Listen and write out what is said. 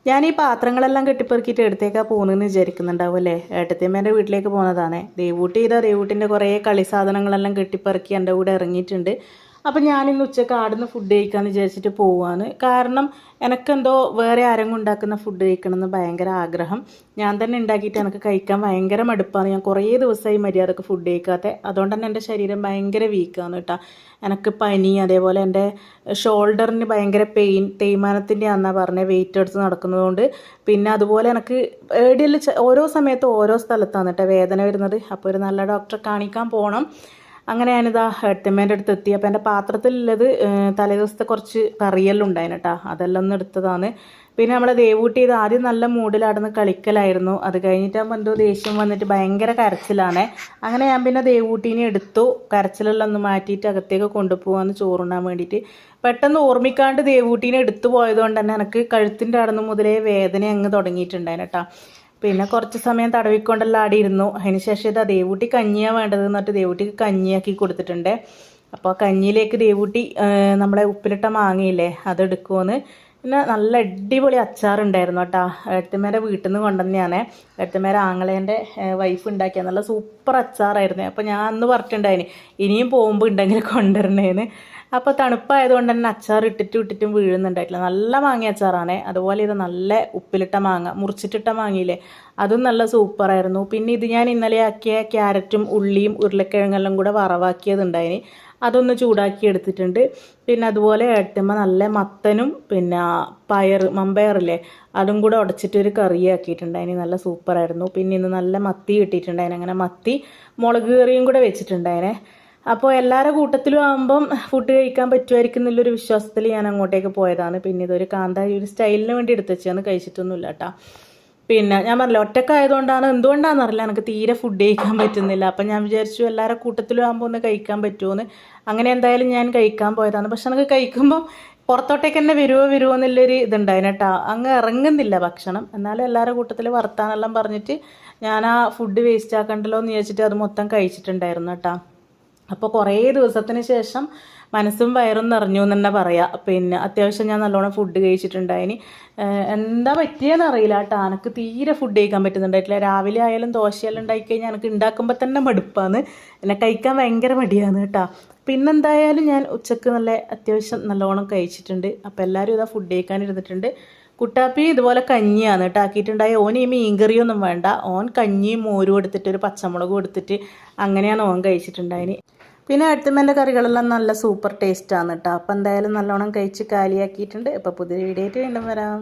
ഞാൻ ഈ പാത്രങ്ങളെല്ലാം കെട്ടിപ്പെറുക്കിയിട്ട് എടുത്തേക്കാ പോകുന്നതെന്ന് വിചാരിക്കുന്നുണ്ടാവും അല്ലേ. ഏട്ടത്തിയമ്മേൻ്റെ വീട്ടിലേക്ക് പോകുന്നതാണ്. ദേവൂട്ടി ദേവൂട്ടിൻ്റെ കുറേ കളി സാധനങ്ങളെല്ലാം കെട്ടിപ്പെറുക്കി എൻ്റെ കൂടെ ഇറങ്ങിയിട്ടുണ്ട്. അപ്പം ഞാനിന്ന് ഉച്ചക്ക് ആടുന്ന് ഫുഡ് കഴിക്കാമെന്ന് വിചാരിച്ചിട്ട് പോവാണ്. കാരണം എനിക്കെന്തോ വേറെ ആരെങ്കിലും ഉണ്ടാക്കുന്ന ഫുഡ് കഴിക്കണമെന്ന് ഭയങ്കര ആഗ്രഹം. ഞാൻ തന്നെ ഉണ്ടാക്കിയിട്ട് എനിക്ക് കഴിക്കാൻ ഭയങ്കര മടുപ്പാണ്. ഞാൻ കുറേ ദിവസമായി മര്യാദക്ക് ഫുഡ് കഴിക്കാതെ. അതുകൊണ്ട് തന്നെ എൻ്റെ ശരീരം ഭയങ്കര വീക്കാണ് കേട്ടോ. എനിക്ക് പനി, അതേപോലെ എൻ്റെ ഷോൾഡറിന് ഭയങ്കര പെയിൻ, തേയ്മാനത്തിൻ്റെ ആണെന്നാണ് പറഞ്ഞത്, വെയിറ്റ് എടുത്ത് നടക്കുന്നതുകൊണ്ട്. പിന്നെ അതുപോലെ എനിക്ക് ഏടിയെല്ലാം ഓരോ സമയത്ത് ഓരോ സ്ഥലത്താണ് കേട്ടോ വേദന വരുന്നത്. അപ്പോൾ ഒരു നല്ല ഡോക്ടറെ കാണിക്കാൻ പോകണം. അങ്ങനെ ഞാനിതാ ഏട്ടമ്മേൻ്റെ അടുത്ത് എത്തി. അപ്പോൾ എൻ്റെ പാത്രത്തിലുള്ളത് തലേദിവസത്തെ കുറച്ച് കറിയെല്ലാം ഉണ്ടായിരുന്നു കേട്ടോ, അതെല്ലാം ഒന്ന് എടുത്തതാണ്. പിന്നെ നമ്മളെ ദേവൂട്ടി ഇത് ആദ്യം നല്ല മൂഡിലാടുന്ന് കളിക്കലായിരുന്നു. അത് കഴിഞ്ഞിട്ടാകുമ്പോൾ എന്തോ ദേഷ്യം വന്നിട്ട് ഭയങ്കര കരച്ചിലാണ്. അങ്ങനെ ഞാൻ പിന്നെ ദേവൂട്ടീനെ എടുത്തു, കരച്ചിലെല്ലാം ഒന്ന് മാറ്റിയിട്ട് അകത്തേക്ക് കൊണ്ടുപോകാമെന്ന് ചോറുണ്ണാൻ വേണ്ടിയിട്ട്. പെട്ടെന്ന് ഓർമ്മിക്കാണ്ട് ദേവൂട്ടീനെ എടുത്തു പോയതുകൊണ്ട് തന്നെ എനിക്ക് കഴുത്തിൻ്റെ അവിടെ നിന്ന് മുതലേ വേദന അങ്ങ് തുടങ്ങിയിട്ടുണ്ടായിരുന്നു കേട്ടോ. പിന്നെ കുറച്ച് സമയം തടവിക്കൊണ്ടെല്ലാം ആടിയിരുന്നു. അതിന് ശേഷം ഇതാ ദേവൂട്ടി കഞ്ഞിയാണ് വേണ്ടതെന്ന് പറഞ്ഞിട്ട് ദേവൂട്ടിക്ക് കഞ്ഞിയാക്കി കൊടുത്തിട്ടുണ്ട്. അപ്പോൾ കഞ്ഞിയിലേക്ക് ദേവൂട്ടി നമ്മളെ ഉപ്പിലിട്ട മാങ്ങയില്ലേ അതെടുക്കുമെന്ന്. പിന്നെ നല്ല അടിപൊളി അച്ചാറുണ്ടായിരുന്നു കേട്ടോ. ഏട്ടത്തിമ്മേൻ്റെ വീട്ടിൽ നിന്ന് കൊണ്ടുവന്നെയാണ്. ഏട്ടത്തിമ്മേരെ ആങ്ങളേൻ്റെ വൈഫ് ഉണ്ടാക്കിയ നല്ല സൂപ്പർ അച്ചാറായിരുന്നു. അപ്പോൾ ഞാൻ അന്ന് പറഞ്ഞിട്ടുണ്ടായിന് ഇനിയും പോകുമ്പോൾ ഉണ്ടെങ്കിൽ കൊണ്ടുവരണേന്ന്. അപ്പോൾ തണുപ്പായതുകൊണ്ട് തന്നെ അച്ചാർ ഇട്ടിട്ടും വീഴുന്നുണ്ടായിട്ടില്ല. നല്ല മാങ്ങ അച്ചാറാണ്. അതുപോലെ ഇത് നല്ല ഉപ്പിലിട്ട മാങ്ങ, മുറിച്ചിട്ടിട്ട മാങ്ങയില്ലേ, അതും നല്ല സൂപ്പറായിരുന്നു. പിന്നെ ഇത് ഞാൻ ഇന്നലെ ആക്കിയ ക്യാരറ്റും ഉള്ളിയും ഉരുളക്കിഴങ്ങെല്ലാം കൂടെ വറവാക്കിയതുണ്ടായിന്, അതൊന്ന് ചൂടാക്കി എടുത്തിട്ടുണ്ട്. പിന്നെ അതുപോലെ ഏട്ടമ്മ നല്ല മത്തനും പിന്നെ മമ്പയറില്ലേ അതും കൂടെ ഉടച്ചിട്ട് ഒരു കറിയാക്കിയിട്ടുണ്ടായിന്, നല്ല സൂപ്പറായിരുന്നു. പിന്നെ ഇന്ന് നല്ല മത്തി കിട്ടിയിട്ടുണ്ടായിന്. അങ്ങനെ മത്തി മുളക് കറിയും കൂടെ വെച്ചിട്ടുണ്ടായിനെ. അപ്പോൾ എല്ലാവരുടെ കൂട്ടത്തിലും ആകുമ്പം ഫുഡ് കഴിക്കാൻ പറ്റുമായിരിക്കും എന്നുള്ളൊരു വിശ്വാസത്തിൽ ഞാൻ അങ്ങോട്ടേക്ക് പോയതാണ്. പിന്നെ ഇതൊരു കാന്താരി ഒരു സ്റ്റൈലിന് വേണ്ടി എടുത്ത് വെച്ചാണ്, കഴിച്ചിട്ടൊന്നുമില്ല കേട്ടോ. പിന്നെ ഞാൻ പറഞ്ഞില്ല ഒറ്റക്കായതുകൊണ്ടാണ്, എന്തുകൊണ്ടാണെന്ന് അറിയില്ല, എനിക്ക് തീരെ ഫുഡ് കഴിക്കാൻ പറ്റുന്നില്ല. അപ്പം ഞാൻ വിചാരിച്ചു എല്ലാവരുടെ കൂട്ടത്തിലും ആകുമ്പോൾ ഒന്ന് കഴിക്കാൻ പറ്റുമോയെന്ന്. അങ്ങനെ എന്തായാലും ഞാൻ കഴിക്കാൻ പോയതാണ്. പക്ഷെ എനിക്ക് കഴിക്കുമ്പം പുറത്തോട്ടേക്ക് തന്നെ വരുമോ എന്നുള്ളൊരു ഇതുണ്ടായിന് കേട്ടോ. അങ്ങ് ഇറങ്ങുന്നില്ല ഭക്ഷണം. എന്നാലും എല്ലാവരുടെ കൂട്ടത്തിൽ വർത്താനെല്ലാം പറഞ്ഞിട്ട് ഞാൻ ആ ഫുഡ് വേസ്റ്റ് ആക്കണ്ടല്ലോ എന്ന് വിചാരിച്ചിട്ട് അത് മൊത്തം കഴിച്ചിട്ടുണ്ടായിരുന്നു കേട്ടോ. അപ്പോൾ കുറേ ദിവസത്തിന് ശേഷം മനസ്സും വയറും നിറഞ്ഞു എന്ന് തന്നെ പറയാം. പിന്നെ അത്യാവശ്യം ഞാൻ നല്ലോണം ഫുഡ് കഴിച്ചിട്ടുണ്ടായിന്. എന്താ പറ്റിയെന്ന് അറിയില്ല കേട്ടോ, എനിക്ക് തീരെ ഫുഡ് കഴിക്കാൻ പറ്റുന്നുണ്ടായിട്ടില്ല. രാവിലെ ആയാലും ദോശയെല്ലാം ഉണ്ടാക്കിക്കഴിഞ്ഞാൽ എനിക്ക് ഉണ്ടാക്കുമ്പോൾ തന്നെ മടുപ്പാണ്, എന്നെ കഴിക്കാൻ ഭയങ്കര മടിയാണ് കേട്ടോ. പിന്നെന്തായാലും ഞാൻ ഉച്ചക്ക് നല്ല അത്യാവശ്യം നല്ലോണം കഴിച്ചിട്ടുണ്ട്. അപ്പോൾ എല്ലാവരും ഇതാ ഫുഡ് കഴിക്കാൻ ഇരുന്നിട്ടുണ്ട്. കുട്ടാപ്പി ഇതുപോലെ കഞ്ഞിയാണ് കേട്ടോ ആക്കിയിട്ടുണ്ടായി. ഓൻ ഈ മീൻകറിയൊന്നും വേണ്ട, ഓൻ കഞ്ഞിയും മോരും എടുത്തിട്ട് ഒരു പച്ചമുളകും എടുത്തിട്ട് അങ്ങനെയാണ് ഓൻ കഴിച്ചിട്ടുണ്ടായിന്. പിന്നെ അടുത്തമ്മേൻ്റെ കറികളെല്ലാം നല്ല സൂപ്പർ ടേസ്റ്റാണ് കേട്ടോ. അപ്പോൾ എന്തായാലും നല്ലോണം കഴിച്ച് കാലിയാക്കിയിട്ടുണ്ട്. അപ്പോൾ പുതിയ വീഡിയോ ആയിട്ട് വീണ്ടും വരാം.